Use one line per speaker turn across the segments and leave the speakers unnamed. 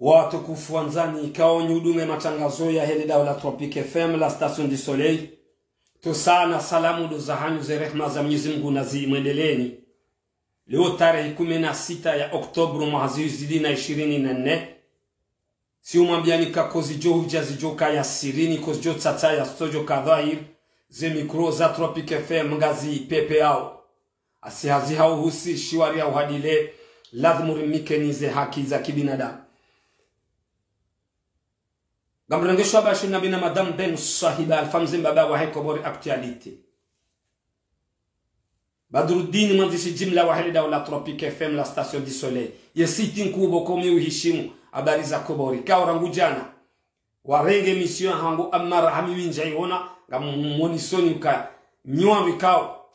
Watukufu wanzani kao nyudume matangazo ya heli daula Tropique FM la station du soleil. Tusana salamu do zahanyu ze rehma za Mwenyezi Mungu na zimwendeleeni. Leo tarehe 16 ya Oktoba mwaka 2024. Si umwambiani kakozi jo hujazi jo kaya sirini kozi jo tata ya stojo kadhair ze mikro za Tropique FM ngazi pepe yao. Asihazi hao husi shiwari ya uhadile lazimuri mikenize haki za kibinadamu. Gamrengesho abashi na bina madame Ben sahiba alfamzin baba wa hekobori actualite. Badruddin mwandishi jimla wa heli daula Tropique FM la station du soleil. Yesiti nkubo komi uhishimu habari za kobori. Kaurangu jana. Warenge mission hangu amara hamiwinja iona. Gamonisoni uka nyua vikao.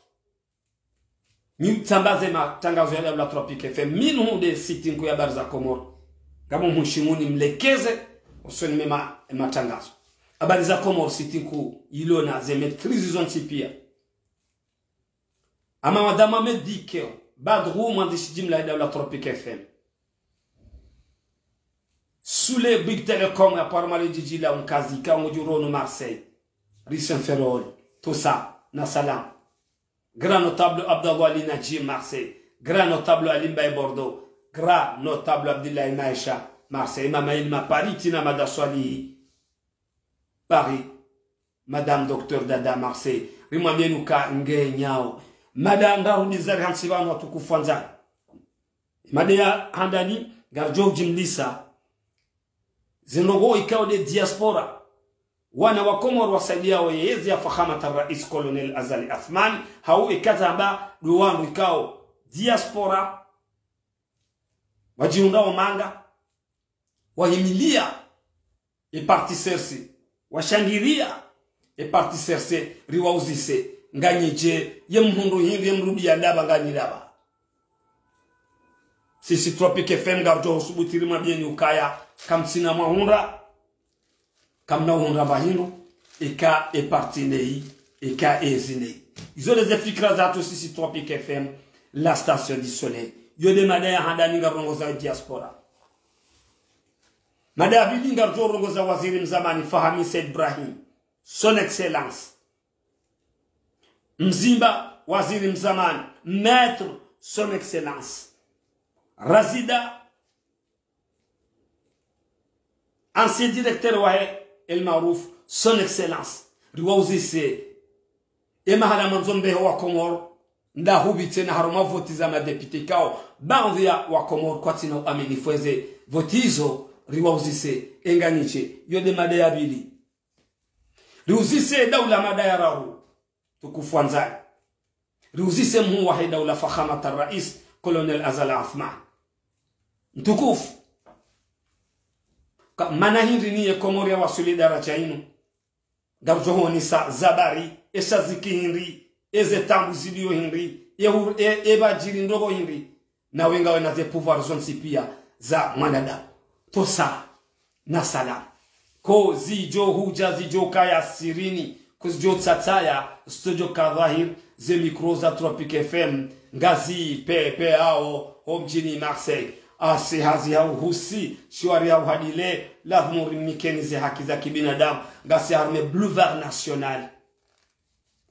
Tambaze matangazo ya daula Tropique FM. Minu hunde siti nku ya habari za komori. Gamomushimuni mlekeze. Usoni mema matangazo. Habari za Komoro City ku ilona ze maîtrise zonti pia. Ama madama medikeo Badrou mwandishi jimla ya daula Tropique FM. Sule Big Telecom ya parmali jijila unkazi ka ngujurono Marseille. Risen Ferrol, tout ça na salam. Grand notable Abdallah Ali Najim Marseille. Grand notable Ali Mbaye Bordeaux. Grand notable Abdullah Maïcha Marseille, Mama Ilma Paris, Tina Madaswali Paris, Madame Docteur Dada Marseille, Rimamienuka Nge Nyao, Madame Darunizari Hansivano Tukufanza, Madea Handani, Garjo Jimlisa, Zenogo ikao de diaspora, wana wakomor wasaidia weyezi ya fahamata rais Colonel Azali Athmani, hau ikatamba duwanu ikao diaspora, wajiunda wa manga, wahimilia e parti serse washangiria e parti serse riwauzise nganyeje yemhundu hindi yemrudi ya ndaba nganyiraba sisi Tropique FM garjo usubutiri mabieni ukaya kamsina mahunda kamna uhunda bahindu eka e parti nei eka ezinei izo les fikra zato sisi Tropique FM la station du soleil yo de madaya handani ngarongo za diaspora. Madame Lingar Jorongoza Waziri Mzamani Fahami Said Ibrahim, Son Excellence. Mzimba Waziri Mzamani, Maître Son Excellence. Razida, ancien directeur Wahe El Marouf, Son Excellence. Riwauzise, Mahala Manzombe wa Komor, nda hubite na haruma votiza ma député kao, baadhi wa Komor kwa tina amini fweze votizo. Riwauzise enganiche yode madaya bili riuzise daula madaya rahu tukufuanzani riuzise mhu wahi daula fakhamata rais Colonel Azali Athmani mtukufu manahiri niye Komori ya wasuli daraja inu garjohoni sa zabari esha ziki hinri eze tambu zidio hinri eba jiri ndogo hinri na wenga wena ze pouvoir zonsi pia za mwanadamu tosa na salam ko zijo huja zijo kaya sirini kuzijo tsataya studio kadhahir ze mikro za Tropique FM ngazi pepe ao homjini Marseille asi hazi hau husi shiwari hau hadile lavmuri mikeni ze haki za kibinadamu ngasi harme boulevard national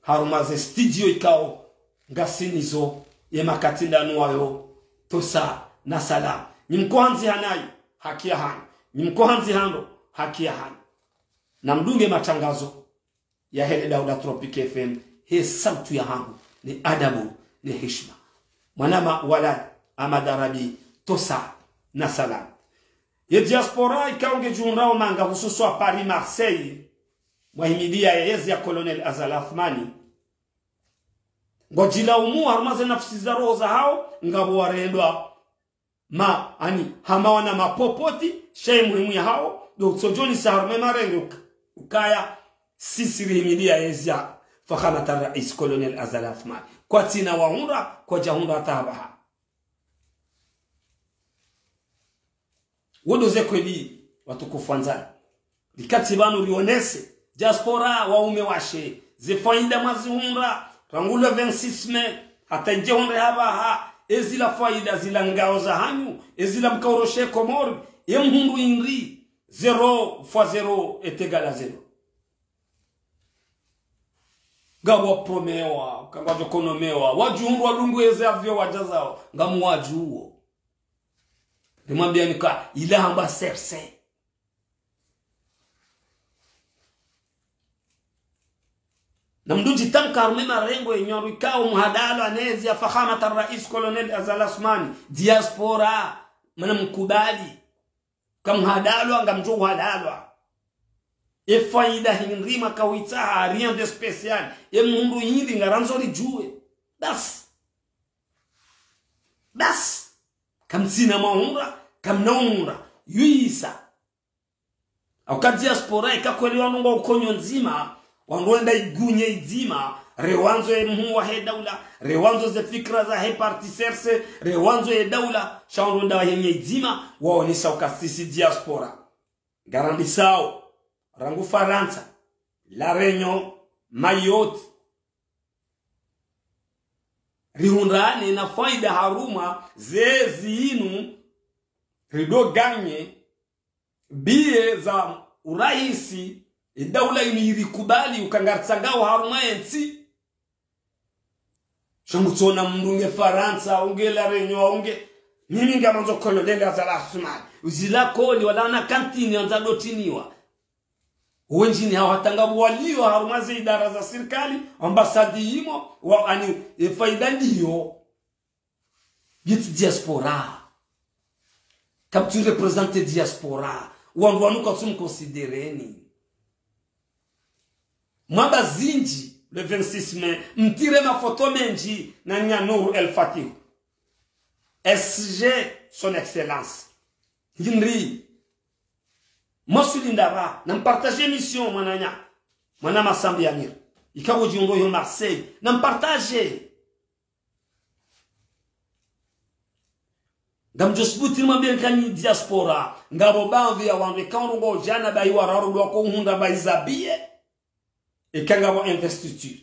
haruma ze studio ikao ngasi nizo ye makatinda nuwayo tosa na salam nimkwanzi hanayi haki ya hani. Nimkohanzi hando haki ya hani. Na mdunge matangazo ya heli daula Tropique FM. He sautu ya hangu. Ni adabu. Ni heshima. Mwanama walad amadarabi tosa na salam. Ye diaspora ikaunge juunrao manga hususu wa Paris Marseille. Mwahimidia ya yezi ya Colonel Azali Athmani. Ngojila umu harumaze nafsi za roho za hao. Ngabu wareendwa ma ani hama wana mapopoti shay muhimu ya hao do sojoni saharme marenge ukaya sisi rihimilia yezia fakhamata rais Colonel Azali Athmani kwa tina waunda kwa jahunda tabaha wodoze kweli watukufanzani likati banu lionese diaspora waume washe zefaida mazihunda rangulo 26 Mei hata njehonde haba ha ezila faida zila ngao za hanyu ezila mkauroshe Komori ye mhundu inri 0 fois 0 est égal à 0 ngabo promewa kangwa jokonomewa wajungu walungu eze avyo wajazao ngamu wajuo nimwambia nika ila hamba serse na mduji tamkar mema rengo yenyoru ikao mhadalo anezi ya fahamata rais kolonel Azal Asmani diaspora mana mkubali kamhadalo angamjo hadalo e faida hinrima kawita rien de spécial e mundu yindi ngaranzo lijue bas kam sina mahura kam naumura yuisa au ka diaspora ikakwelewa ngo ukonyo nzima wangoenda igunye izima rewanzo e mhuwa he daula rewanzo ze fikra za he parti serse rewanzo e daula shaonda wa yenye izima waonisa ukasisi diaspora garambisao rangu Faransa La Réunion Mayotte rihundane na faida haruma zezi inu rido ganye bie za uraisi daula inirikubali ukangatsangao haruma ensi shangutona mndunge Faransa unge La Réunion unge mimi ngamanzo kolonel Azal Asmani uzila koli wala na kantini anza dotiniwa wenjini hawatangabu walio harumazi idara za serikali ambasadi himo wa ani faida ndiyo yiti diaspora comme tu représentes diaspora wandu kwa tumu considereni mwaba zinji le 26 mai mtire mafoto menji na Nyanuru El Fatih SG son excellence Hinri Mosulindaba nam partager mission mananya manama sambi yanir ikawo jingo yo Marseille nam partager ngam josbuti mabel kani diaspora ngabo banvi ya wanwe kango jana bayi wararu ko hunda bayizabie e kangabo investiture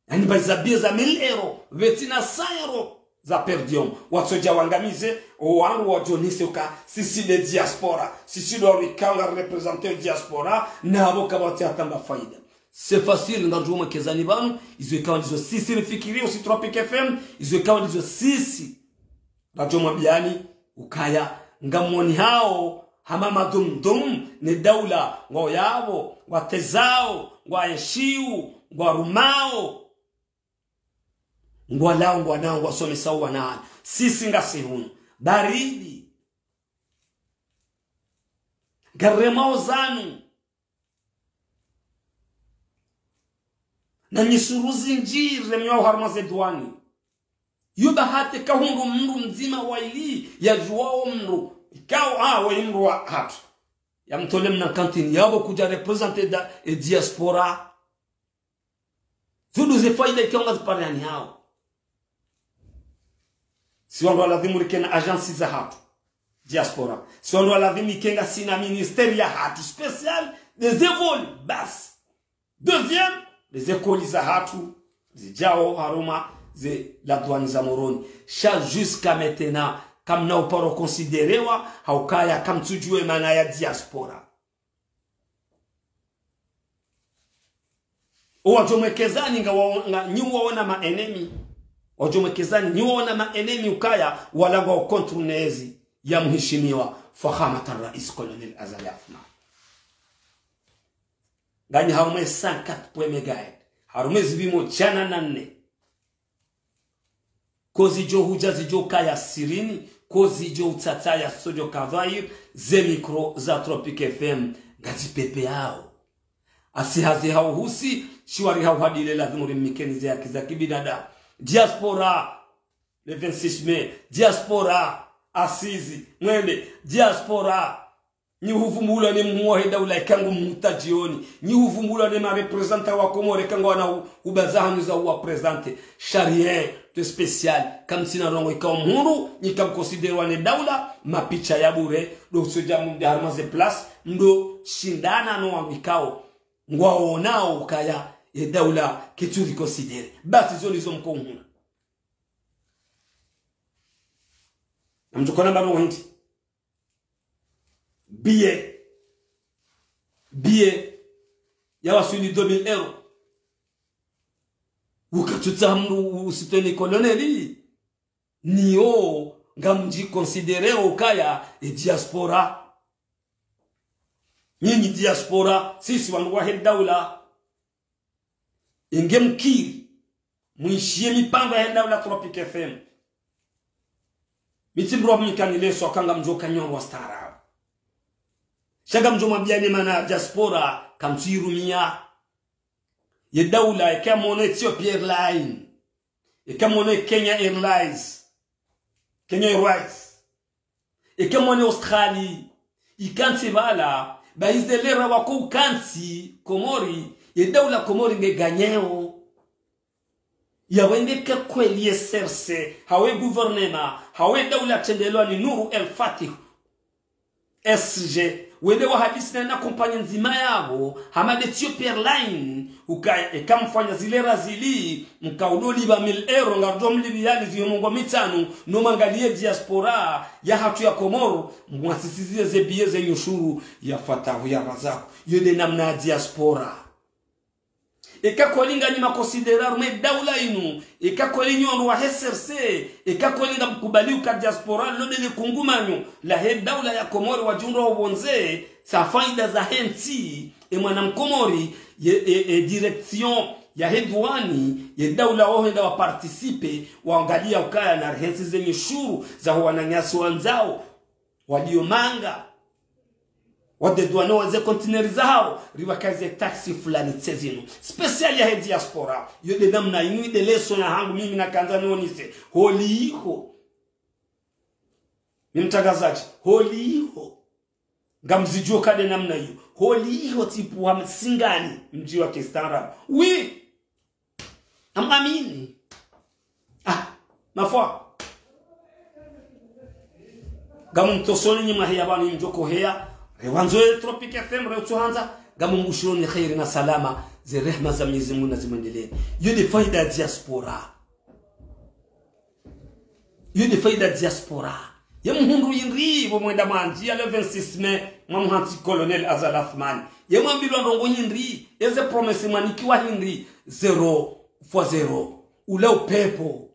ani bayizabie za 1000 euros vetina 100 euros za perdium watsoja wangamize owangu wajonise uka sisi de diaspora sisi do rikanga représenter diaspora na abo kabati atamba faida c'est facile ngajuma kezani banu izo ikawa ndizo sisi rifikirio si Tropic FM izo ikawa ndizo sisi radio mabiani ukaya ngamoni hao hamama dumdum ni daula ngo yabo watezao ngo yeshiu ngo rumao ngwalao ngwanao wasome sawa na sisi ngasihunu baridi garemao zanu na nisuruzi njire mnyao harmaze duani yuba hate kahungu mru mzima waili ya juwao mru ikao wa mru wa hatu ya mtole mna kantini yabo kuja representer da diaspora zudu ze faida ikionga zipariani hao si on doit la vimurikena agence za hatu diaspora si on doit la vimikenga sina ministère ya hatu spécial des évols bas deuxième les écoles za hatu zijao haruma ze la douane za moroni cha jusqu'à maintenant comme na uparo considérewa haukaya kam tujue maana ya diaspora wajomwekezani nga nyuwa wana ma enemy wajomwekezani nyuwa wana ma enemy ukaya wala kwa kontrunezi ya mheshimiwa fahamata rais colonel Azal Asmani ngani harume 54 megahertz harume zibimo chana na 4 kozi jo hujazi jo kaya sirini kozi jo utata ya studio kavair ze mikro za Tropic FM ngati pepe yao asihazi hao husi shiwari hao hadile lazima rimikeni za kiza kibidada diaspora le 26 mai diaspora asizi mwende diaspora ni huvumula ni muwahida ula kangu mutajioni ni huvumula ni ma representa wa Komore kangu wana ubazaha za wa presente charien de spécial comme si na rongo ikaw mhuru ni kam considéré ne daula mapicha ya bure do soja mu harmaze place ndo shindana no wikao ngwao nao kaya e daula kitu considéré basi zolizo mkonhuna namtukona baba wanti billet ya wasuli 2000 euro ukatutsamru usitoni koloneli niyo ngamji considere okaya diaspora. Nyinyi diaspora sisi wandu wa daula ingemkiri muishie mipango ya daula Tropic FM mitimbro mkanile so kanga mjoka nyon wa stara shaga mjoma biane mana diaspora kamtirumia ye daula ikamono Ethiopia Airlines ikamono Kenya Airlines Kenya Airways ikamono Australia ikanti bala ba izelera wako kanti Komori ye daula Komori ngeganyeo ya wenge kweli SRC hawe gouvernement hawe daula tendelo ni Nuru El Fatih SG wende wa hadisi na kompanya nzima yabo hamade Ethiopia Airlines ukamfanya zile razili mkaudoli ba 1000 euro ngardo mlibiani ziyomongo mitano no mangalie diaspora ya hatu ya Komoro mwasisizie zebiye zenye ushuru ya Fatahu ya Razako yode namna diaspora ikakolinga ni makonsiderar me daula inu ikakolinga onu wa SRC ikakolinga mkubali uka diaspora lode ni kungumanyo la he daula ya Komori wa jundwa wabonze sa faida za henti mwana mkomori direction ya hedwani ye daula wahenda wa participe waangalia ukaya na hensi zenye shuru za wananyasi wanzao walio manga wade douane waze container zao riwakaze taxi fulani tsezino special ya diaspora yode namna inu de leso ya hangu mimi na kanza nionise holiho nimtagazaji holiho ngamzijua kade namna hiyo holiho tipu wa msingani mji wa kistaarabu oui amamini mafwa gamu mtosoni nyima hiya bani mjoko heya rewanzo Tropic FM retuanza gamu mbushironi khairi na salama ze rehma za Mwenyezi Mungu nazimendelee yode faida diaspora ya muhundu yinri bo mwenda manji ya le 26 mai mwamhanti colonel Azal Athman ya mwambilwa ndongo yinri eze promesse manikiwa yinri 0x0 ule upepo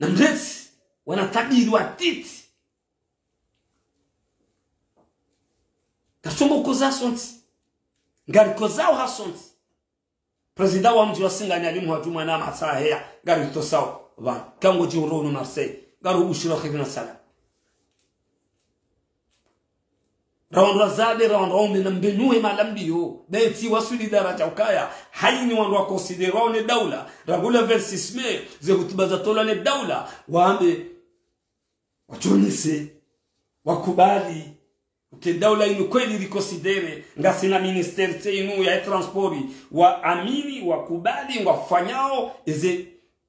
na mrezi wanatabiri watiti kasombo koza sonti ngari kozao hasonti president wa mji wa Singani alimu hajuma na masaa hea ngari tosao van kango jiuronu Marseille ngari ubushira khidna sala rawan razade rawan na mbenuwe malambiyo beti wasuli daraja ukaya haini wandu wa considero ne daula ragula 26 mai ze hutubaza tola ne daula waambe wachonise wakubali uke daula inu kweli rikonsidere ngasi na ministeri inu ya transporti wa amini wakubali wafanyao eze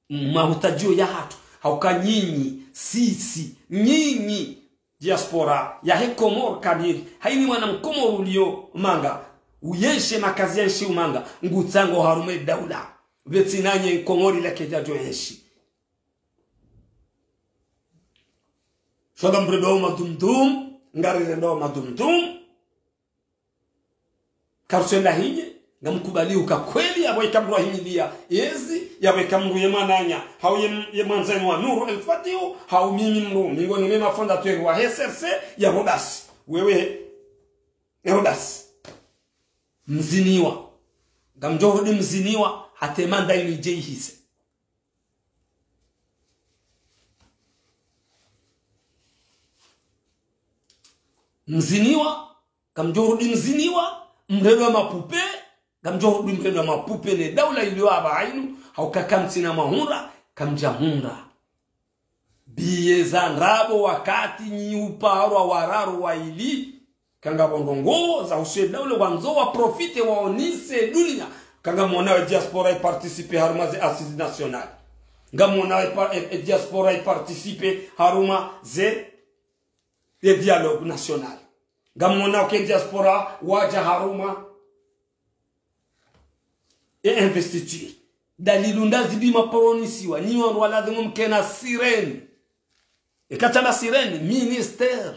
mahutajio ya hatu hauka nyinyi sisi nyinyi diaspora ya he Komoro kabiri haini mwana mkomoro ulio manga uyenshe makazi yenshi umanga ngutsango harume daula beti nanye Komori leke jajo yenshi shoga mbredo madumdum ngari rendo madumdum karsenda hinye ngamkubali ukakweli abo ikamrohimilia yezi yawe kamruye mananya hau ye manzani wa Nuru El Fatih hau mimi mru mingoni mema fondateur wa SRC ya Rodas wewe Rodas mziniwa ngamjorudi mziniwa hatemanda ili jehise mziniwa kamjorudi mziniwa mredo mapupe gamjorudi mredo mapupe ne daula iliyo abainu haukakamti na mahura kamjahunda biye zanrabo wakati nyiuparwa wararu wa ili kanga bondongo za ushe daula wanzo wa profite waonise dunia kanga mwonawe diaspora i participe haruma ze assise national nga mwonawe diaspora i participe haruma ze le dialogue national nga mwonawe ke diaspora waja haruma et investiture dalilu ndazibi maporonisiwa nyiwa wala dhimu mkena sireni ikatama sireni minister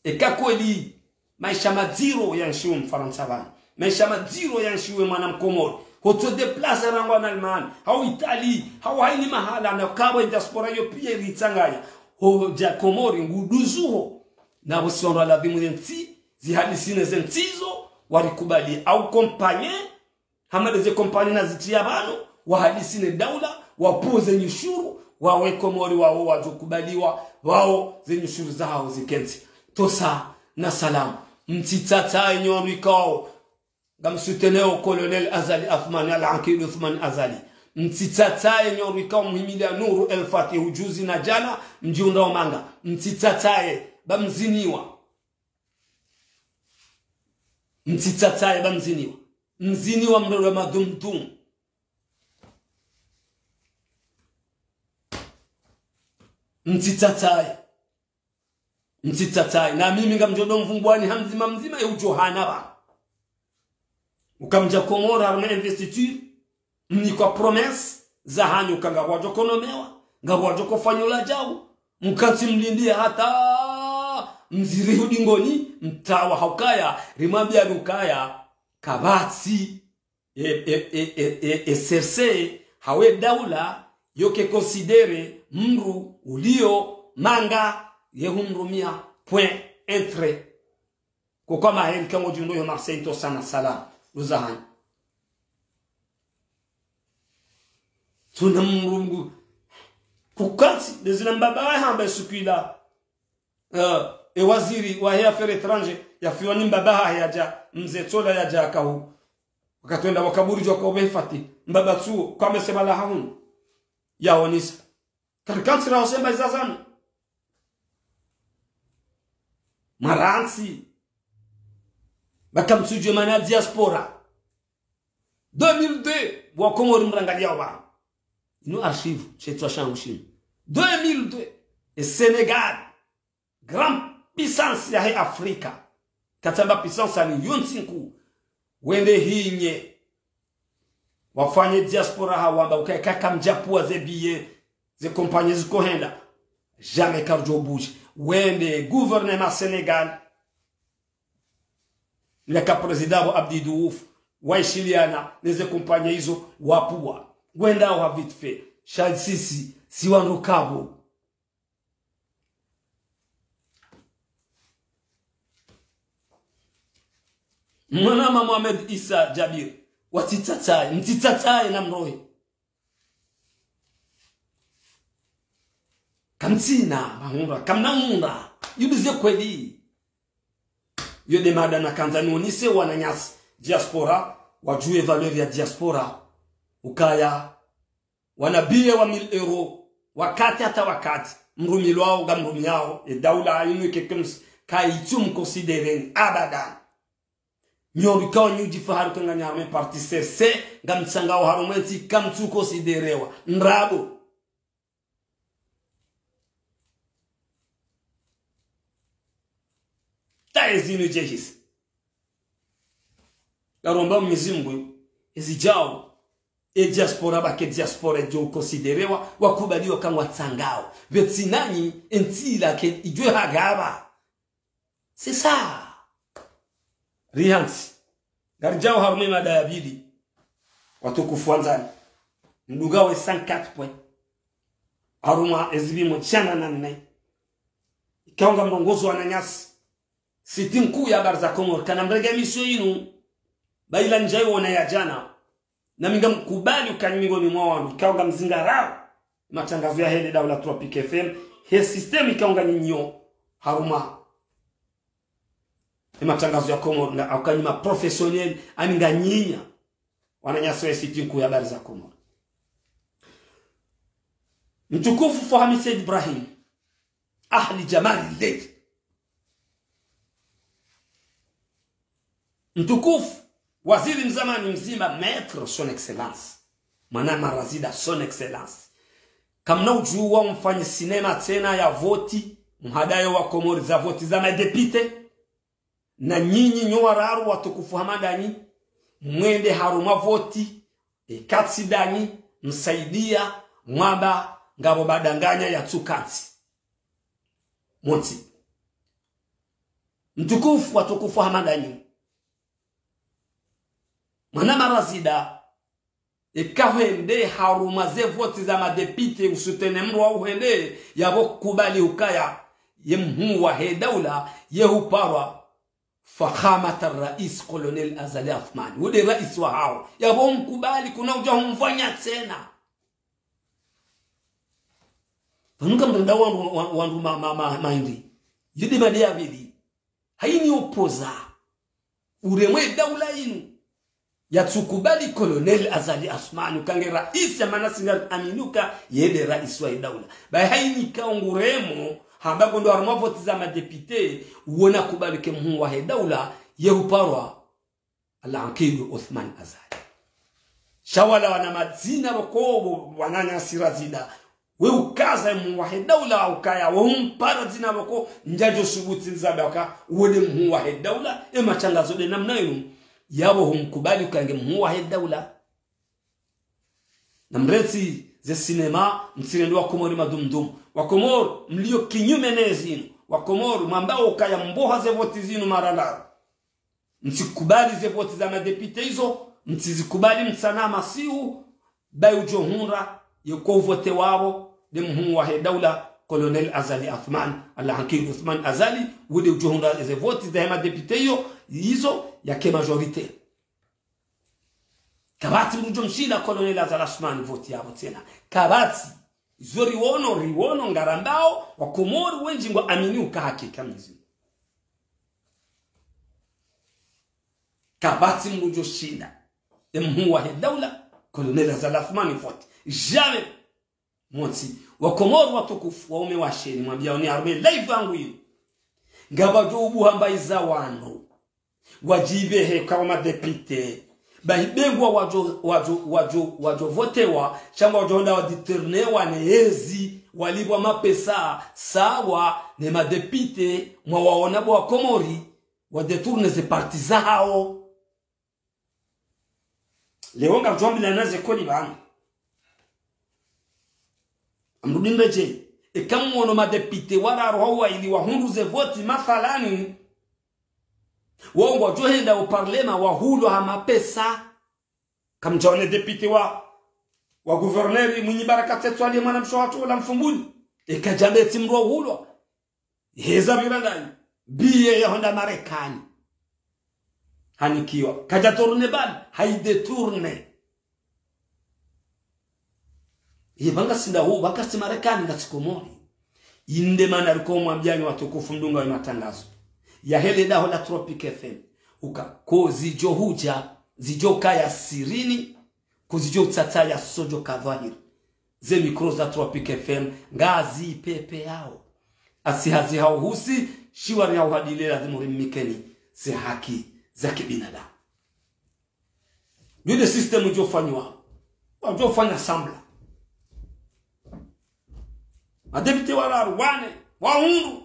ikakweli maisha maziro ya nshiwe mfaransa bana maisha maziro ya nshiwe mwana mkomoro hoto deplace rango na Almani hau Itali hau haini mahala na kabo diaspora yo pia ritangaya ho ja komori nguduzuho na bosionro la dhimu nti zihadisine zentizo warikubali au kompanye hamade ze kompanye na zitia bano wahadisine daula wapoze nyushuru wawe komori wao wajokubaliwa wao ze nyushuru zao zikenzi tosa na salam mtitata nyorikao gamsuteneo colonel Azali Athmani al-Akil Uthman Azali mtitatae nyorikao muhimilia Nuru El Fatih ujuzi na jana mjiunda omanga mtitatae bamziniwa mtitatae bamziniwa mziniwa mdoro madumtum mtitatae na mimi ngamjodo mfungwani hamzima mzima ya ujohana ba ukamja Komoro arme investiture ni kwa promesse za hanyu kanga wajokonomewa ngawajoko fanyula jao mkati mlindia hata mziri hudingoni mtawa haukaya rimambia lukaya kabati serse hawe daula yoke considere mru ulio manga yehumrumia point entre kwa mahali kama jundo yo Marseille to sana sala uzahan tunamrungu kukati dezina mbaba hamba sukila e waziri wa affaires étrangères ya fioni mbaba yaja mzetola yaja kahu wakatwenda wakaburi jwa kwa befati mbaba tu kama sema la haun ya onisa katikati rao sema izazana maransi bakamsujwe mana diaspora 2002 wa Komori mrangalia wa ino archive chez toi changushim 2002 et Sénégal grande puissance ya Afrika katamba puissance ni yonsinku wende hinye wafanye diaspora hawamba ukaka mjapua ze billet ze compagnies zikohenda jamais karjo bouge wende gouvernement Sénégal le président Abdi Diouf waishiliana neze compagnie hizo wapua wenda wa vite fait shad sisi siwanukabo mwanama Mohamed Issa Jabir watitatai mtitatai na mrohi kamtina mahunda kamnamunda yubize kweli yode madana kanzani onise wananyasi diaspora wajue valeur ya diaspora ukaya wanabie wa 1000 euro wakati hata wakati mrumilo wao gamrumi yao e daula inu kekums kaitum consideren abadan nyorika nyuji faharu kanganya arme parti CC gamtsanga wa harumenti kamtu considerewa nrabo taezinu jehis garomba mizimbu ezijao e diaspora ba ke diaspora jo considerewa wakubaliwa kama tsangao betsinani entila ke ijwe hagaba c'est ça rihansi garjao harume madayabidi watukufuanzani mdugawe 54 point aruma ezibimo chana na nne ikaonga mrongozo wa nanyasi siti mkuu ya barza Komoro kana mrega misio inu baila njai wona ya jana na minga mkubali ukanyingo ni mwa ikaonga mzingarao matangazo ya hele daula Tropic FM he system ikaonga nyinyo haruma matangazo ya Komoro na akanyima professionnel aninga nyinya wananyaswa siti mkuu ya barza Komoro mtukufu Fahmi Said Ibrahim ahli jamali leo mtukufu waziri mzamani mzima maître son excellence manama razida son excellence kamna ujua mfanye sinema tena ya voti mhadayo wa Komoro za voti za madepite na nyinyi nyowararu watukufu hamadani mwende haruma voti katsidani msaidia mwaba ngabo badanganya ya tsukansi moti mtukufu watukufu hamadani mwana marazida ekahende haruma ze voti za madepite usutene mrwa uhende yabo kubali ukaya yemhu wa hedaula yehuparwa fakhamat ar-rais colonel Azali Athmani wode rais wa hao yabo mkubali kuna uja humfanya tena Vanunga mrenda wandu maindi yidi madia bidi haini opoza uremwe daula inu yatsukubali colonel Azali Athmani kange rais ya manasinga aminuka yede rais wa daula bai haini kaunguremo hambago ndo arma voti za madepite uona kubali ke mhu wa daula yehuparwa al-Aqid Uthman Azali shawala wana madzina rokobo wananya sirazida we ukaza mhu wa daula ukaya wompara zina roko njajo subuti zabaka wode mhu wa daula emachangazo de namna yenu yabo humkubali kange mhu wa daula namreti ze sinema msirendo wa Komori madumdum wa Komori mlio kinyume nezinu wa Komori mwambao ukaya mboha ze voti zinu marala msikubali ze voti za madepite hizo msizikubali msana masiu bai ujohunra yuko vote wao de mhu wa daula colonel Azali Athman al-Aqid Uthman Azali wode ujohunra ze voti za madepite hizo yake majorite kabati mjomshila colonel Azali Athman voti yabo tena kabati zori riwono ngarambao wa Komori wenji ngo amini ukahaki kamizi kabati mjomshila mhu wa daula colonel Azali Athman voti jamais monti wa Komori watukufu waume wa sheni mwambia ni arme live yangu hiyo ngabajo ubuhambaiza wano wajibehe kama depute bahibengwa wajo votewa chamba wajonda waditernewa neezi walibwa mapesa sawa ne madepite mwa waonabo wa Komori wadetourne ze partiza hao leonga jombi na naze koli bana amrudindeje ekamuono madepite wala roho ili wahunduze voti mathalani wongo johenda au parlema wa hulo hamapesa kamjone deputy wa gouverneur mwenye baraka tetu ali mwana mshwatu la mfumbuni ekajambe timro hulo heza birandani biye ya honda Marekani hanikiwa kaja tourne bal haide tourne yebanga sinda hu bakasi Marekani ngatikomori inde mana riko mwambiani watukufu mdunga wa matangazo ya hele daho la Tropic FM uka ko zijo huja zijo kaya sirini kuzijo tata ya sojo kadhahir ze mikro za Tropic FM ngazi pepe yao asihazi hao husi shiwari hao hadile lazima rimikeni ze haki za kibinadamu yule system ujofanywa wajofanya sambla madepite wararu wane wahundu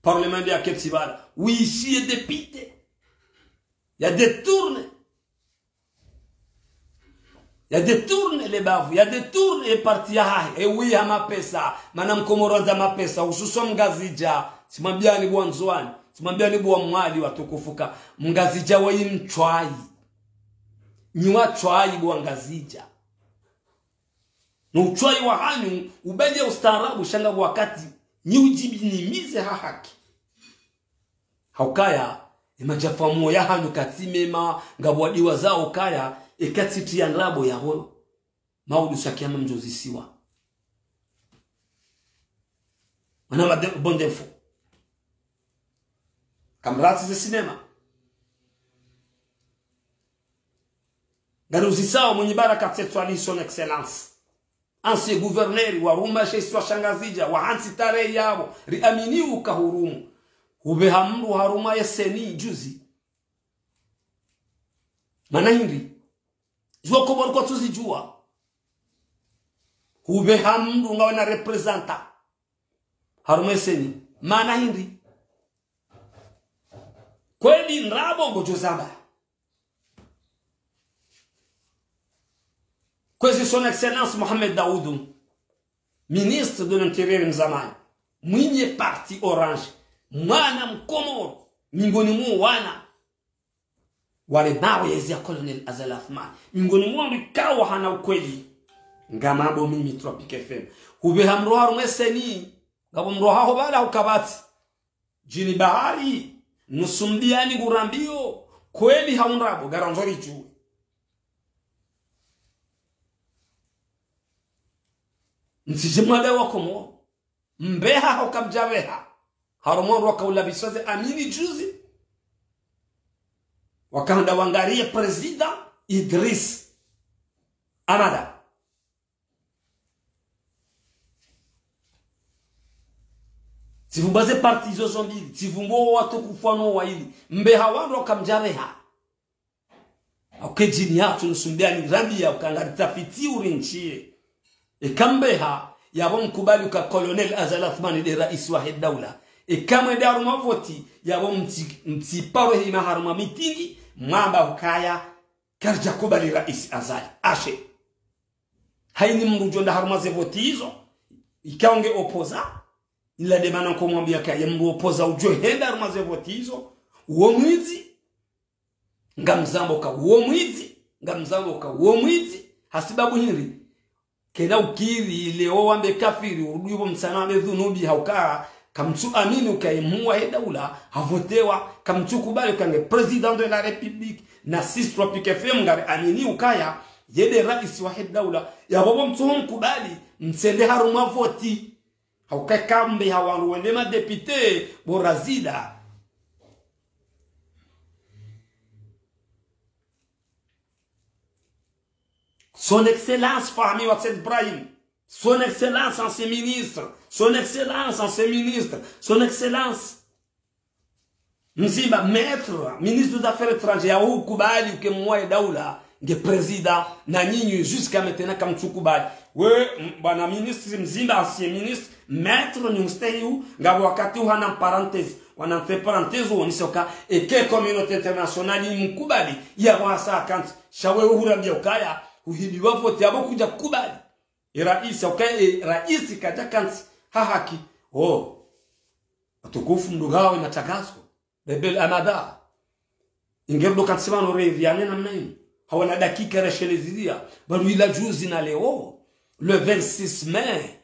parlement de Aketsibala uishi député il y a des tournes les bavu il y a des tournes et parti ya et oui ama pesa manam komoroza mapesa ususom ngazija simwambia ni bwa nzwani simwambia ni bwa mwali watukufuka mngazija wa imchwai nywa chwai bwa ngazija no chwai wa hanyu ubele ustaarabu shanga wakati niujibinimize haki haukaya imajafamu ya hanyu katimema ngabwadiwa zao kaya ekatiti ya nrabo ya ho maudu shakiama mjozisiwa wana bondefo kamrati za sinema garuzisao mwenye baraka tetu ali son excellence ancien gouverneur wa Ruma sheswa shangazija wa hansi tare yabo riamini ukahurumu ubehamru haruma yeseni juzi manahindi jua Komori kwa tuzijua ubehamru ngawe na representa haruma yeseni manahindi kweli nrabo gojozamba Kwezi son excellence Mohamed Daoudou, ministre de l'Intérieur mzamani, mwenye parti Orange, mwana mkomoro, mingoni mu wana, wale bawe yezi ya Colonel Azal Athman, mingoni mu wikawa hana ukweli, nga mabo mimi Tropic FM, hube hamroha rumeseni, gabo mroha hobala ukabati, jini bahari, nusumbiani gurambio, kweli haunrabo, garanzori juu. Nsijimwale wakomo mbeha haukabjaveha harumon wakaula bisoze amini juzi wakanda wangaria president Idris Amada sivumbaze parti zo zombili sivumbo watu kufano wa hili mbeha wandu wakamjaveha ukejini yatu nusumbiani rabia ukangari tafiti urinchie Ekambeha yabo mkubali uka Colonel Azal Athman de rais wa daula. Ekamwe daruma voti yabo mtiparo hima haruma mitingi mwamba ukaya karja kubali rais Azal. Ashe. Haini mrujonda haruma ze voti hizo. Ikaonge opoza. Ila demana kumwambia kaya mru opoza ujwe henda haruma ze voti hizo. Uo mwizi. Ngamzamboka uo mwizi. Ngamzamboka uo mwizi. Hasibabu hiri. Kena ukiri leo wambe kafiri urudibo msaname dhunubi haukaa kamchu amini ukaimua daula havotewa kamchu kubali kange president de la republique na sis Tropic FM ngari amini ukaya yede rais wa daula ya bobo mtu kubali msende haruma voti haukaa kambe hawaruende ma député borazida Son Excellence Fahmi Ouattara Brahim, Son Excellence ancien ministre, Son Excellence ancien ministre, Son Excellence Mzimba maître, ministre des Affaires étrangères, ou Kubali, que moi et Daoula, que président, na nyinyi jusqu'à maintenant comme Tsukubali. Ouais, bana ministre Mzimba ancien ministre, maître Nyungsteyu, ngabo wakati hana parenthèse. On en fait parenthèse ou on y soka et que communauté internationale Mkubali, ya wasa kanti, shawe uhurambia ukaya. Uhidi wafote yabo kuja kubali iraisi okay raisi kaja kanti hahaki atukufu mdugawe na tagazo rebel Amada ingerdo kansimano reviane na mnaini hawana dakika reshelezia balu ila juzi na leo le 26 mai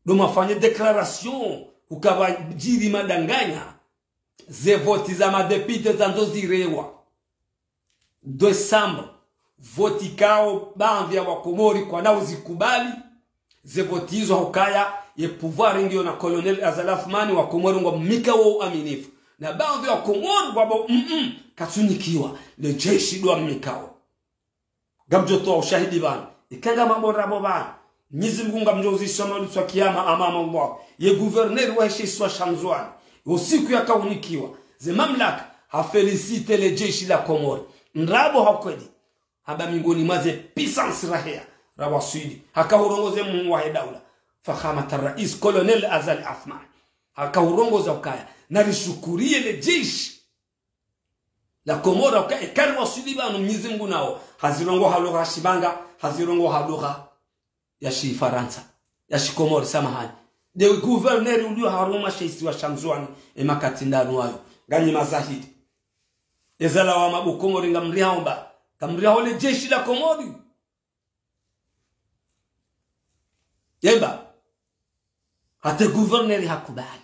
do mafanye déclaration ukaba jiri madanganya ze voti za madepite zanzo zirewa Desembre votikao banvya wakomori kwa nao zikubali ze votizo hukaya ye pouvoir ingio na Colonel Azal Athman wakomori ngo mika wao aminifu na banvya wakomori babo kasunikiwa le jeshi do mikao gamjoto ushahidi bana ikanga mambo rabo bana Mwenyezi Mungu ngamjozi somo lutwa kiyama amama Allah ye gouverneur wa shiswa Shamzwani usiku yakaunikiwa ze mamlaka ha felicite le jeshi la Komori nrabo hakwedi haba mingoni maze puissance rahia rawasidi hakahurongoze Mungu wa daula fakhamata rais Colonel Azal Athman hakahurongoza ukaya na rishukurie le jeshi la Komora ukaya kari wasidi banu Mwenyezi Mungu nao hazirongo halugha shibanga hazirongo halugha ya shi Faransa ya shi Komori samahani de gouverneur ulio haruma sheisi wa Shamzwani emakatindano wayo ganyi mazahidi ezala wa mabukomori ngamrihaomba kamriha ole jeshi la Komori yemba hata gouverneur hakubali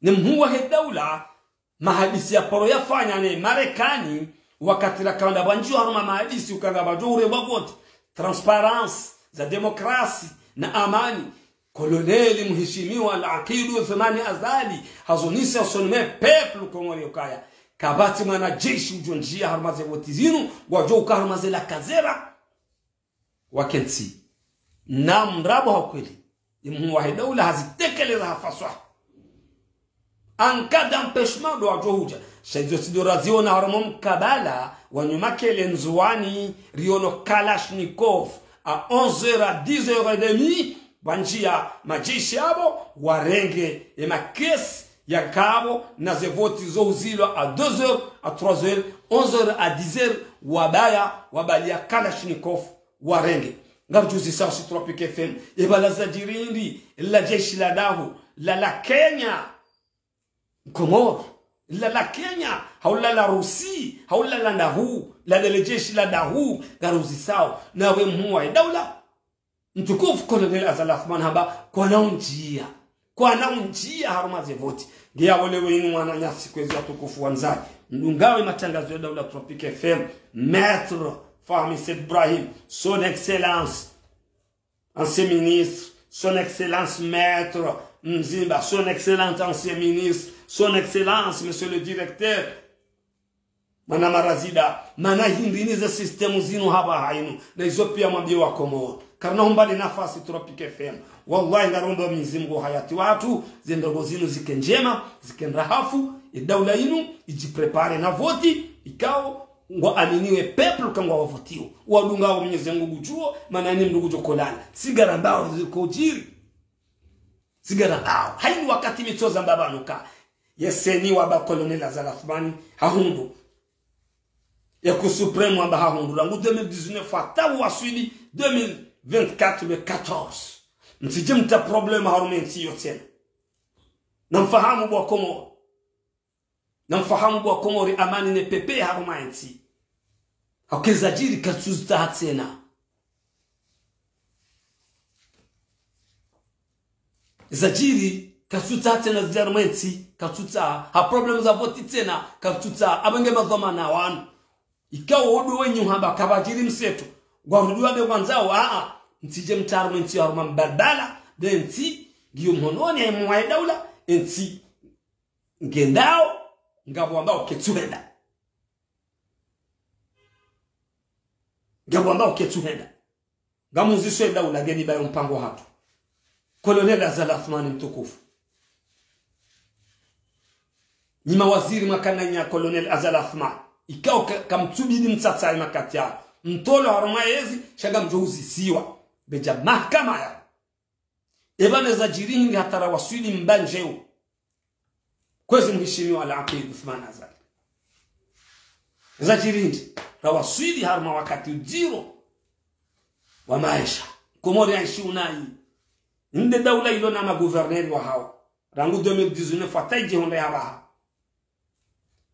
ni mhuwa daula mahadisi ya poro yafanya ne Marekani wakati la kanda banjio haruma mahadisi ukanga ure vote transparence za demokrasi na amani Koloneli mheshimiwa al-Aqidu Uthmani Azali hazonisa sonme peuple Komori ukaya kabati mwana jeshi ujonjia harumaze votizinu wajo ukaharumaze la kazera wakensi na mrabo hakweli imu wahidaula hazitekeleza hafaswa anka d'empêchement do wajo huja shaizo sidorazio na harumom kabala wanyumakele nzuani riono Kalashnikov a 11h à 10h30 banjia majeshi abo warenge makesi ya kabo na ze voti zo uzilwa a 2h, a 3h, 11h, a 10h, wabaya wabalia Kalashnikov warenge ngarjuzi sauti Tropic FM ibala za jirindi la jeshi la dahu la Kenya Komoro la Kenya haula la Rusi haula la dahu la jeshi la dahu ngaruzi sao nawe muwa daula mtukufu Colonel Azal Athman haba kwa naunjia harumaze voti ngia wale wenu wananyasi kwezi watukufu wanzai ndungawe matangazo ya daula Tropic FM Maître Fahmi Ibrahim son excellence ancien ministre son excellence Maître Mzimba son excellence ancien ministre son excellence monsieur le directeur mana marazida mana hindiniza systemu zinu haba hainu na hizo pia mwambie wa Komoro karna humbali nafasi Tropic FM wallahi ngaromba Mwenyezi Mungu hayati watu zendogo zinu zike njema zike rahafu daula inu ijiprepare na voti ikao ngo aminiwe people kangwa wavotio wadungao Mwenyezi Mungu gujuo maana ni ndugu jokolana sigara mbao ziko jiri sigara mbao haini wakati mitoza mbabanuka yeseni waba Colonel Azal Athman hahundu ya ku supreme waba hahundu langu 2019 fatawu waswili 2024 le 14 msije mta problem harumenti yote namfahamu bwa Komoro namfahamu bwa Komori amani ne pepe harumenti hakezajiri katsusta hatsena zajiri katsuta hatsena zarumenti katsuta ha problem za voti tena katsuta abenge madhamana wanu ikawo wodo wenyu hamba kabajiri mseto gwarudiwa be kwanzao ntije mtarumenti haruma mbadala denti giyo mhononi ya mwae daula enti ngendao ngabo ambao ketuhenda ngabo ambao ketuhenda ngamuziswe daula geni bayo mpango hatu Colonel Azal Athman mtukufu ni mawaziri makananya Colonel Azal Athman ikao kamtubidi mtsatsai makati ya mtolo haruma yezi shaga mjouzi siwa beja mahkama ya ebane za jiringi hatara waswili mbanjeo kwezi mheshimiwa Al-Aqid Uthman Azal za jiringi rawaswili haruma wakati ujiro wa maisha Komoro yaishi unai inde daula ilona ma gouverneur wa hao rangu 2019 fataiji honde haba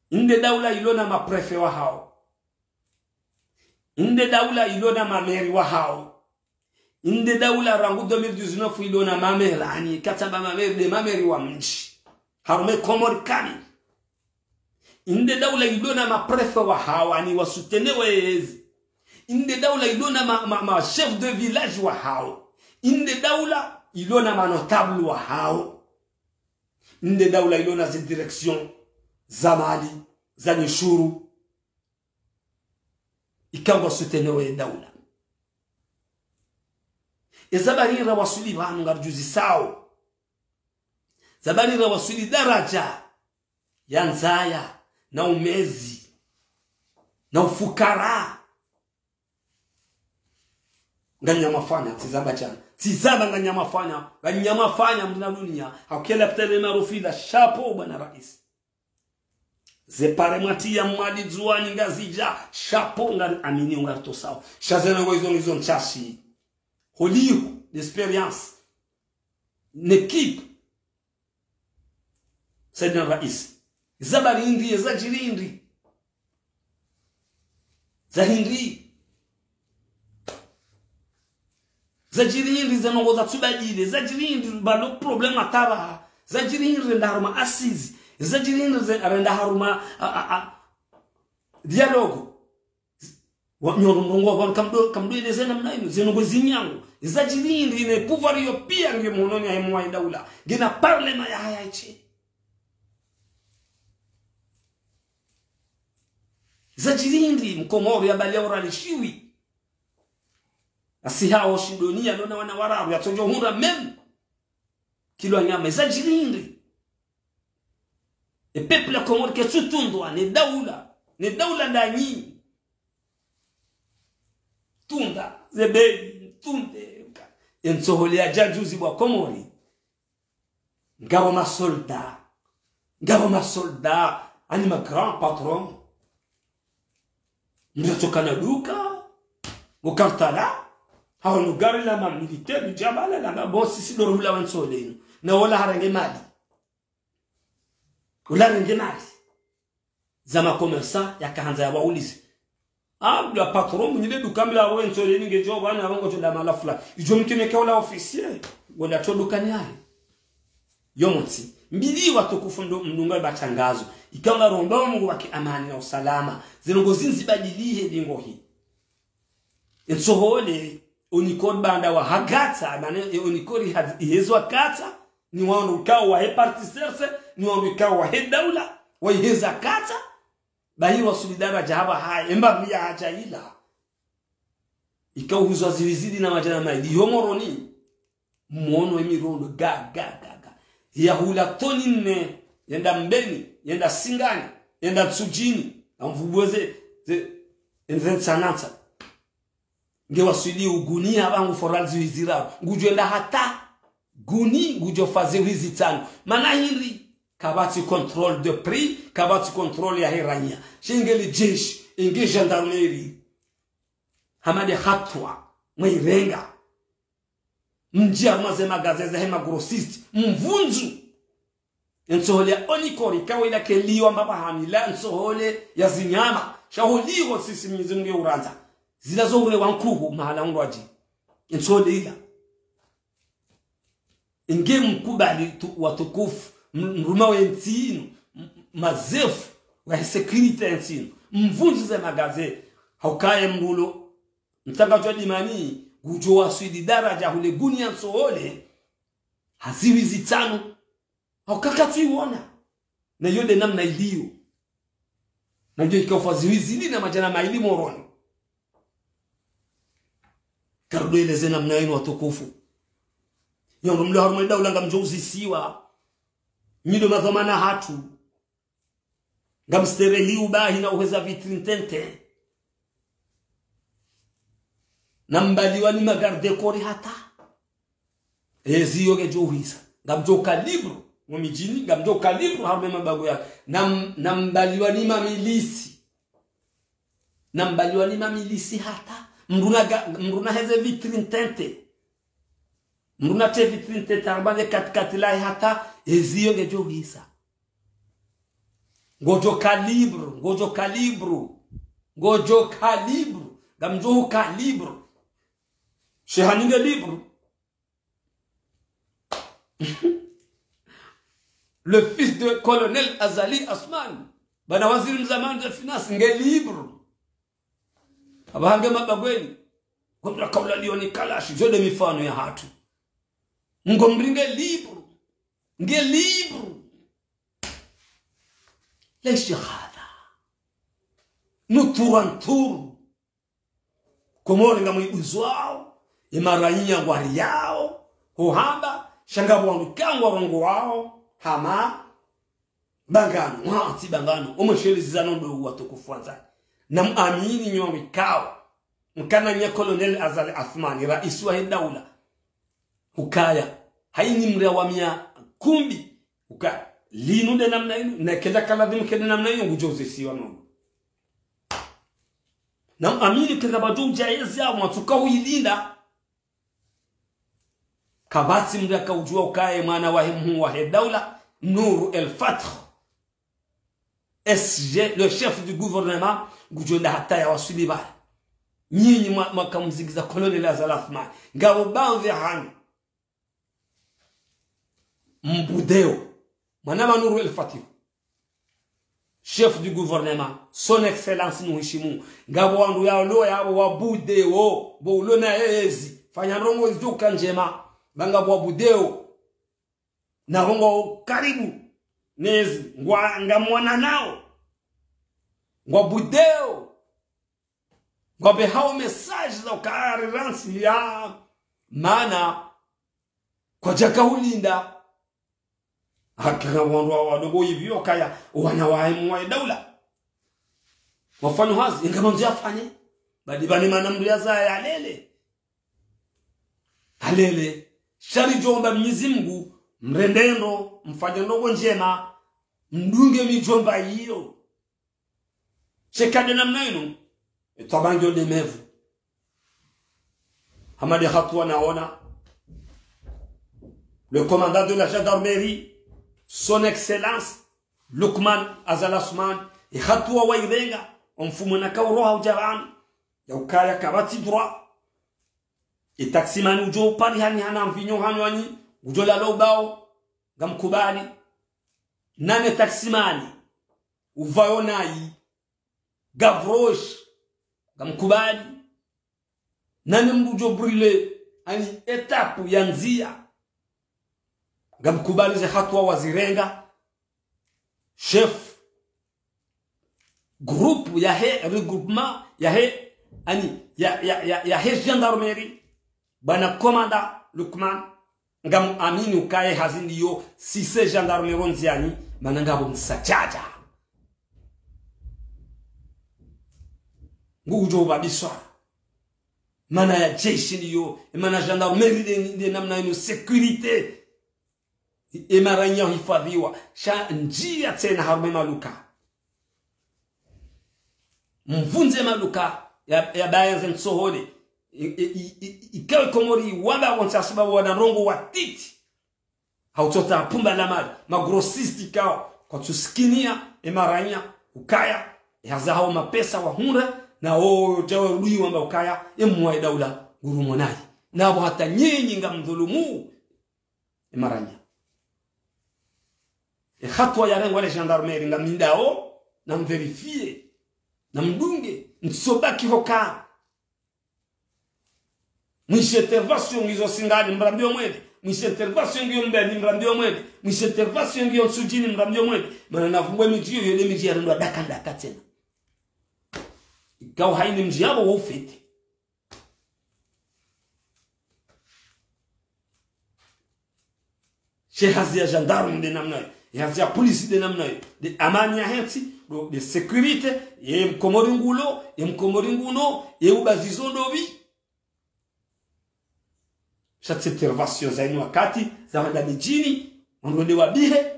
inde daula ilona ma prefet wa hao inde daula ilona ma maire wa hao inde daula rangu 2019 ilona ma maire ani katamba ma maire de ma maire wa mji harume Komoro kani inde daula ilona ma prefet wa hao ani wasutenewe ezi inde daula ilona ma chef de village wa hao inde daula ilona ma notable wa hao inde daula ilona za direction za mali za nishuru ikawa sutenewe daula ezabarira wasuli banu ngarjuzi sao zabarira wasuli daraja ya nzaya na umezi na ufukara nganyamafanya tizaba nganyamafanya mna dunia hakela ptele marufila shapo bwana rais zepare mati ya mwadi zuani ngazija shapo ngar amini ngarto sawa shazena hizo nchashi holiu d'expérience n'équipe c'est un rais zabarindi zajirindi zahindi zajirindi zanongoza tubajile zajirindi bado problem ataba zajirindi ndaruma asizi zajirindi renda haruma dialogue wa nyorongo wa kamdo ile zena mnaino zenongo zinyango zajirindi ne pouvoir yo pia nge mononi ya mwa daula gina parlement ya haya ichi zajirindi mkomoro ya balia uralishiwi asi hao shidonia nona wana warabu ya tojo hura mem kilo nyama zajirindi e peuple Komoro ke sutundwa ne daula ndani tunda zebei tunde ensohole ya jajuzi bwa Komori ngabo masolda ngabo masolda ani ma grand patron mtoka na duka ukartala hao lugari la ma militaire jabala la boss sisi do rula wansole na wala harange mali wala harange mali zama commerçant yakaanza ya waulize la patron mnyile duka mbla wansole ninge jo bana wango to da malafla ijo mkineke wala officier wala to dukani yale yomotsi mbili watukufu mdunga batangazo ikanga romba Mungu wake amani na usalama zinongo zinzibadilihe dingo hii ensohole unikod banda wa hagata bane unikori ihezwa kata ni wanu kao wa partisierse ni wanu kao wa daula wa iheza kata bahi wa solidara jahaba hai emba mia haja ila ikao huzwa zilizidi na majana maili homoroni muono emirondo ga ya hula toni nne yenda mbeni yenda singani yenda tsujini amvuboze enzen sanata nge wasili ugunia abangu foralzi wizira ngujenda hata guni ngujo faze wizitano mana hiri kabati control de prix kabati control ya herania shingeli jeshi inge gendarmerie hamade hatwa mwirenga mjia mazema gazeze hema grossist mvunzu nsohole onikori kawa ila keliwa mbaba hamila nsohole ya zinyama shaholiho sisi mnyizingi uranza zilazo ure wankuhu mahala ngwaji nsohole ila inge mkubali watukufu mruma wa ntinu mazefu wa security ntinu mvunzu ze magaze haukaye mrulo mtanga jwa dimani gujo waswidi daraja hule gunia nsohole haziwi zitano haukakati uona na yode namna iliyo na yode ikawafaziwi zili na majana maili moroni karudo ileze namna inu watukufu yongo mlo harumwe daula nga mjouzi siwa nyido madhamana hatu nga mstereli ubahi na uheza vitrintente na mbaliwa ni magarde kori hata ezi yoge johisa ngamjo kalibru mumijini ngamjo kalibru harume mabago yake na mbaliwa ni mamilisi hata mruna heze vitrintente mruna te vitrintente arbane katikati lai hata ezi yoge johisa ngojo kalibru ngamjo kalibru shehaninge libru le fils de colonel Azali Asman bana waziri mzamani de finance nge libru abahange mabagweni kwa kaula lioni kalashi jode mifano ya hatu ngomringe libru nge libru ليش هذا نطرانطور komori ngamwe uzwao imaranya ngwari yao hohamba shangabo wanukangwa wangu wao hama bangano mwati bangano umusheli zizanondo watukufuanza na muamini nywa mikao mkana nya colonel Azali Athmani rais wa daula hukaya haini mria wa mia kumbi hukaya linu de namna inu na kenda kaladhimu kenda namna inu ngujoze siwa nono na amini kagabaju jaizi ya matuka huilinda kabati mria kaujua ukaye mwana wahimu wa daula Nour El Fatr SG le chef du gouvernement ngujonda hata ya wasuli bali nyinyi makamzigiza colonel Azali Athmani ngabo banve hani mbudeo Manama Nour El Fatr chef du gouvernement son excellence muhishimu ngabo wandu ya lo ya wabudeo bo lo na ezi fanya rongo izuka njema banga wabudeo na rongo karibu nezi ngamwana nao ngwabudeo ngwabe hao message za ukariransi ya mana kwa jaka ulinda hakika wandu wadogo hivyo kaya wana waimu wa daula wafano hazi ingamonzi afanye badibani manamdu ya zaya alele shari jomba Mwenyezi Mungu mrendendo mfanye ndogo njema mdunge mijomba hiyo shekade namna ino etabanjo de mevu hamadi hatua naona le commandant de la gendarmerie son excellence Lukman Azalasman et hatua wairenga mfumo na kauroha ujaran ya ukaya kabati droit et taximani ujo pari hani hana mvinyo hanwani ujo la lobao ngamkubali nane taximani uvayonai gavroche ngamkubali nane mbujo brûlé ani étape ya nzia ngamkubali ze hatua wazirenga chef groupe ya he regroupement ya he ani ya he gendarmerie bana commandant Lukman ngam amini ukaye hazindi yo sise gendarmerie nziani manangabo msachaja ngujo babiswa mana ya jeshi yo mana gendarmerie de namna ino sécurité e maranya hifadhiwa sha njia tena harume maluka mvunze maluka ya bayanze msohole ikawe komori waba wonsa sababu wanarongo watiti hautota pumba la mali magrosisti kao kwa tuskinia e maranya ukaya yaza hao mapesa wa hunra na o jawe rui wamba ukaya e muwa daula gurumonai na abo hata nyinyi ngamdhulumu e maranya e hatua ya rengo wale gendarmerie ngamindao na mverifie na mdunge nsobaki hoka mwishe intervention ngizo singani mrambio mwede mwishe intervention ngiyo mbeni mrambio mwede mwishe intervention ngiyo sujini mrambio mwede mana nafumbwe miji yele miji ya rendo dakanda tena ikaw haini mji yabo wofete shehazi ya gendarme de namna yazi ya police de namna de amani ya henti de sécurité ye mkomoringulo ye mkomoringuno ye ubazizo dobi shatse intervention zaini wakati za wanda mijini mwonde wabihe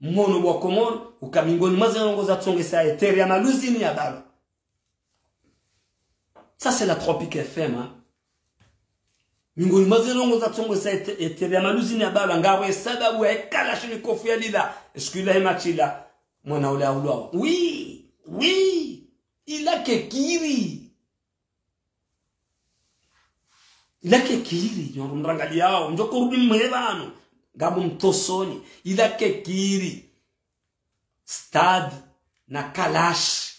mmono wa komoro ukamingoni mazengo za tsongesa etere ya maluzini ya balo. Ça c'est la Tropique FM hein. Mingoni mazengo za tsongesa etere ya maluzini ya balo ngawe sababu ya Kalashnikov ya lila eskula machila mwana ule aulwa. Oui, il a kekiri. Ilake kiri nyorangali yao njoko rudi mwebano gabu mtosoni ilake kiri stade na kalash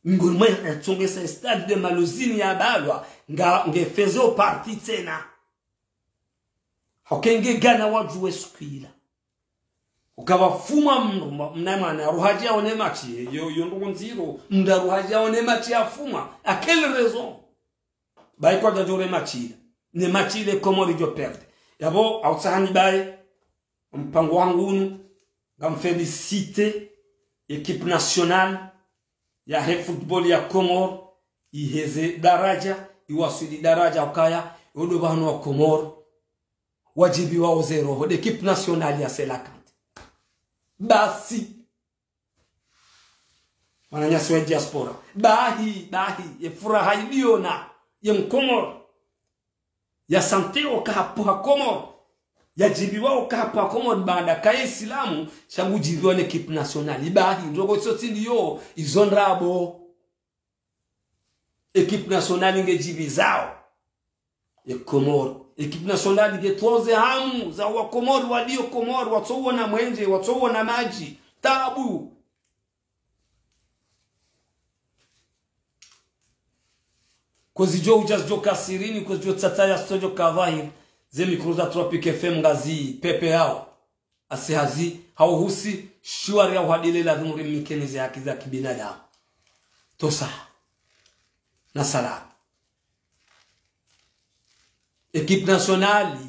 nguruma tsongesa stade de maluzini ya balwa ngefezo parti tena hokenge gana wajue skwila ukawafuma mnamana ruhaji one machi yo ndungu nziro ndaruhaji one machi afuma a quelle raison bay ko da jore machile ne machile komori jo perde yabo outsahani bay mpango wangu ngam féliciter équipe nationale ya he football ya Komor iheze daraja iwasili daraja ukaya yodo banu wa Komor wajibi wao zero de équipe nationale ya Selakant basi wananyaswa diaspora bahi ye furaha iliona ya Komor ya sante okahapuha Komor ya jibiwa okahapuha Komor baada kaya Islamu shabu jibiwa na equipe nationale ibahi ndogo soti ndiyo izonrabo equipe nationale nge jibi zao ya Komor equipe nationale nge toze hamu za wa Komor walio Komor watowo na mwenje watowo na maji tabu kozijo ujazo kasirini kozijo tsataya stojo kavahir ze mikroza Tropique FM ngazi pepe hao asihazi hauhusi shwari ya uhadile la dhumuri mikenizi haki za kibinadamu tosa na salam equipe nationale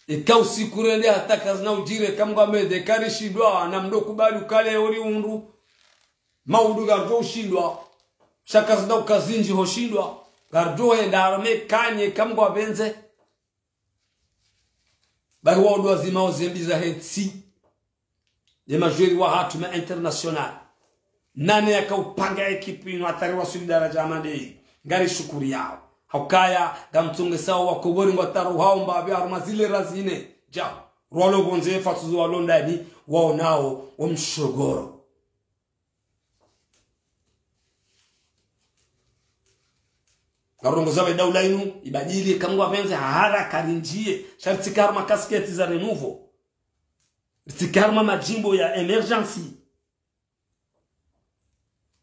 ekausi kurende hata kazi na ujire kamgwa mede karishidwa na mdokubali ukale ori undu maudu garjo ushindwa shaka zida ukazinji hoshindwa garjo enda arme kanye kamgwa benze bari wadu wazima ozembiza hetsi de majori wa hatuma international nane akaupanga ekipu ino atari wasuli daraja amande ngari shukuri yao haukaya gamtunge sawa wakobori ngotaro hao mbabi armazile razine jao rolo bonze fatuzu walondani wao nao omshogoro Garongo zawe daula inu ibadili kamwa benze hahara karinjie sharti karma kasketi za renouveau tikarma majimbo ya emergency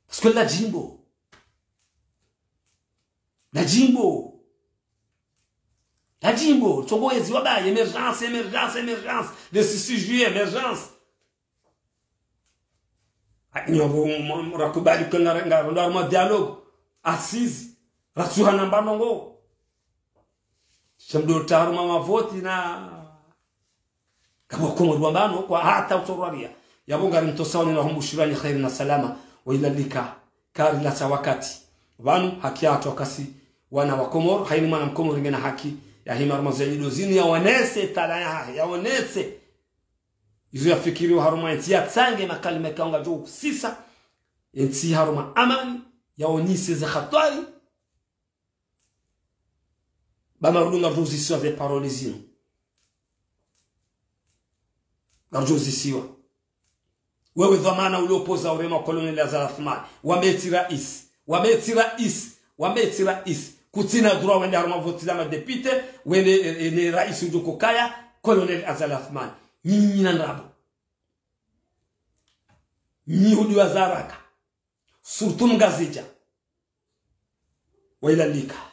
parce que la jimbo tongo ezi waba emergence le 6 juillet emergence nyobo rakubali kanga ndarma dialogue assise ratsuhana mbanongo shamdo tarma mavoti na kama komo rwambano kwa hata utorwaria yabonga mtosawani na humbushirani khairi na salama wa ila lika kari la sawakati wanu haki yatu wakasi wana wa Komoro haini mwana mkomoro ingena haki ya hima mazenyi dozini ya wanese tala ya wanese izu ya fikiri wa haruma enti ya tsange makali mekaunga juu kusisa enti haruma amani ya onise ze khatwari bama rudunga ruzisiwa ve parole zino garjuzisiwa wewe dhamana uliopoza urema koloneli Azal Athmani wameti rais kutina droit wende haruma voti za madepite wende ni rais ujuko kaya koloneli Azal Athmani nyinyi na ndabo nyi hudu wa zaraka surtum gazija wa ila lika